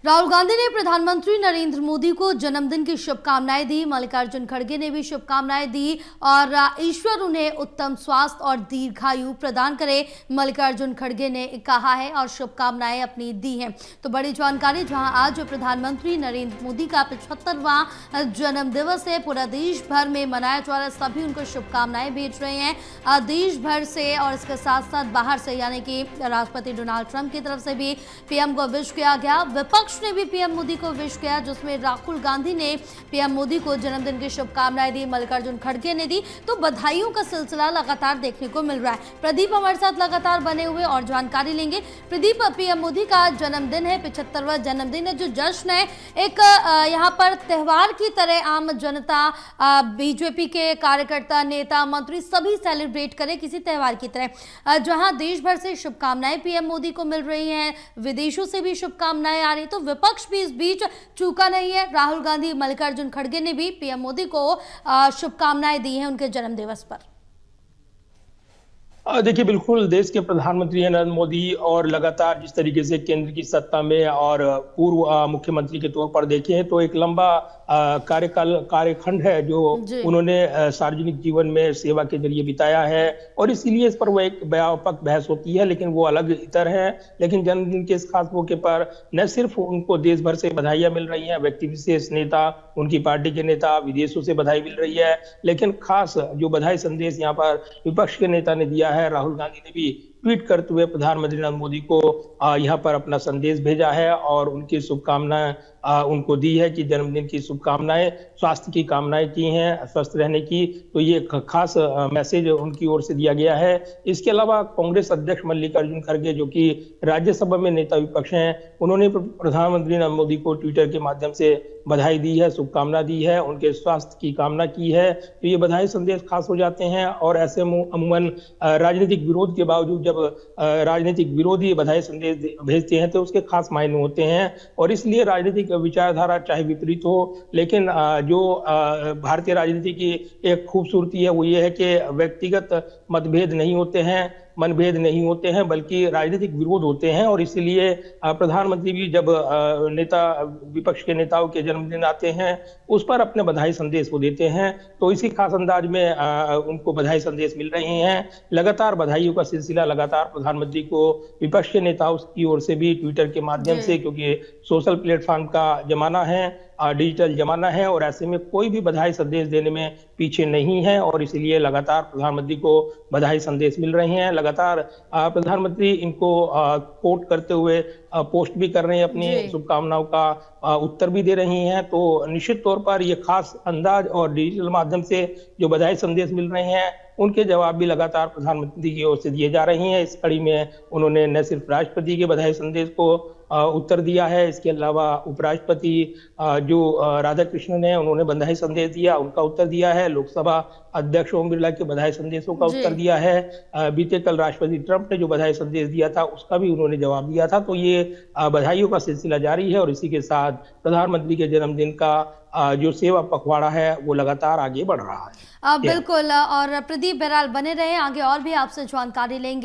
राहुल गांधी ने प्रधानमंत्री नरेंद्र मोदी को जन्मदिन की शुभकामनाएं दी। मल्लिकार्जुन खड़गे ने भी शुभकामनाएं दी और ईश्वर उन्हें उत्तम स्वास्थ्य और दीर्घायु प्रदान करे, मल्लिकार्जुन खड़गे ने कहा है और शुभकामनाएं अपनी दी हैं। तो बड़ी जानकारी, जहां आज प्रधानमंत्री नरेंद्र मोदी का 75वां जन्म दिवस है, पूरा देश भर में मनाया जा रहा है। सभी उनको शुभकामनाएं भेज रहे हैं देश भर से, और इसके साथ साथ बाहर से, यानी कि राष्ट्रपति डोनाल्ड ट्रंप की तरफ से भी पीएम को विश किया गया। विपक्ष ने भी पीएम मोदी को विश किया, जिसमें राहुल गांधी ने पीएम मोदी को जन्मदिन की शुभकामनाएं दी, मल्लिकार्जुन खड़गे ने दी। तो बधाइयों का सिलसिला लगातार देखने को मिल रहा है। प्रदीप हमारे साथ लगातार बने हुए और जानकारी लेंगे। प्रदीप, पीएम मोदी का जन्मदिन है, 75वां जन्मदिन है, जो जश्न है एक यहाँ पर त्योहार की तरह आम जनता, बीजेपी के कार्यकर्ता, नेता, मंत्री सभी सेलिब्रेट करें किसी त्योहार की तरह। जहां देश भर से शुभकामनाएं पीएम मोदी को मिल रही हैं, विदेशों से भी शुभकामनाएं आ रही, तो विपक्ष भी इस बीच चूका नहीं है। राहुल गांधी, मल्लिकार्जुन खड़गे ने भी पीएम मोदी को शुभकामनाएं दी हैं उनके जन्म दिवस पर। देखिए, बिल्कुल देश के प्रधानमंत्री हैं नरेंद्र मोदी, और लगातार जिस तरीके से केंद्र की सत्ता में और पूर्व मुख्यमंत्री के तौर पर देखें तो एक लंबा कार्यखंड है जो उन्होंने सार्वजनिक जीवन में सेवा के जरिए बिताया है, और इसीलिए इस पर वो एक व्यापक बहस होती है, लेकिन वो अलग इतर है। लेकिन जन्मदिन के इस खास मौके पर न सिर्फ उनको देश भर से बधाइयां मिल रही हैं, व्यक्ति विशेष, नेता, उनकी पार्टी के नेता, विदेशों से बधाई मिल रही है, लेकिन खास जो बधाई संदेश यहाँ पर विपक्ष के नेता ने दिया है, राहुल गांधी ने भी ट्वीट करते हुए प्रधानमंत्री नरेंद्र मोदी को यहाँ पर अपना संदेश भेजा है और उनकी शुभकामनाएं उनको दी है कि जन्मदिन की शुभकामनाएं, स्वास्थ्य की कामनाएं की हैं, स्वस्थ रहने की। तो ये खास मैसेज उनकी ओर से दिया गया है। इसके अलावा कांग्रेस अध्यक्ष मल्लिकार्जुन खड़गे, जो कि राज्यसभा में नेता विपक्ष हैं, उन्होंने प्रधानमंत्री नरेंद्र मोदी को ट्विटर के माध्यम से बधाई दी है, शुभकामना दी है, उनके स्वास्थ्य की कामना की है। तो ये बधाई संदेश खास हो जाते हैं, और ऐसे अमूमन राजनीतिक विरोध के बावजूद जब राजनीतिक विरोधी बधाई संदेश भेजते हैं तो उसके खास मायने होते हैं। और इसलिए राजनीतिक विचारधारा चाहे विपरीत हो, लेकिन जो भारतीय राजनीति की एक खूबसूरती है वो ये है कि व्यक्तिगत मतभेद नहीं होते हैं, मनभेद नहीं होते हैं, बल्कि राजनीतिक विरोध होते हैं। और इसीलिए प्रधानमंत्री भी जब नेता, विपक्ष के नेताओं के जन्मदिन आते हैं, उस पर अपने बधाई संदेश वो देते हैं। तो इसी खास अंदाज में उनको बधाई संदेश मिल रहे हैं। लगातार बधाइयों का सिलसिला लगातार प्रधानमंत्री को विपक्ष के नेताओं की ओर से भी ट्विटर के माध्यम से, क्योंकि सोशल प्लेटफॉर्म का जमाना है, डिजिटल जमाना है, और ऐसे में कोई भी बधाई संदेश देने में पीछे नहीं है, और इसीलिए लगातार प्रधानमंत्री को बधाई संदेश मिल रहे हैं। लगातार प्रधानमंत्री इनको कोट करते हुए पोस्ट भी कर रहे हैं, अपनी शुभकामनाओं का उत्तर भी दे रही हैं। तो निश्चित तौर पर ये खास अंदाज और डिजिटल माध्यम से जो बधाई संदेश मिल रहे हैं, उनके जवाब भी लगातार प्रधानमंत्री की ओर से दिए जा रहे हैं। इस कड़ी में उन्होंने न सिर्फ राष्ट्रपति के बधाई संदेश को उत्तर दिया है, इसके अलावा उपराष्ट्रपति जो राधा कृष्णन है, उन्होंने बधाई संदेश दिया, उनका उत्तर दिया है। लोकसभा अध्यक्ष ओम बिरला के बधाई संदेशों का उत्तर दिया है। बीते कल राष्ट्रपति ट्रंप ने जो बधाई संदेश दिया था, उसका भी उन्होंने जवाब दिया था। तो ये बधाइयों का सिलसिला जारी है, और इसी के साथ प्रधानमंत्री के जन्मदिन का जो सेवा पखवाड़ा है वो लगातार आगे बढ़ रहा है। बिल्कुल, और प्रदीप बहरहाल बने रहे, आगे और भी आपसे जानकारी लेंगे।